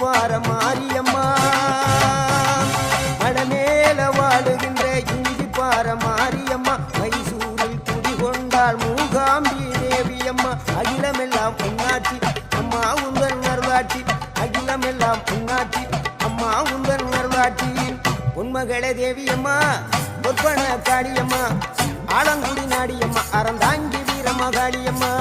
பார மாரியம்மா மடமேல வாழுகின்ற இஞ்சி பார மாரியம்மா மைசூரில் குடிகொண்டாள் மூகாம்பி தேவியம்மா அகிலமெல்லாம் பொன்னாட்சி அம்மா உந்தன் நர்வாட்சி அகிலமெல்லாம் பொன்னாட்சி அம்மா உந்தன் நர்வாட்சி உன்மகளே தேவியம்மா பொற்பன காளியம்மா ஆலங்குடி நாடியம்மா அறந்தாங்கி வீரம்மா காளியம்மா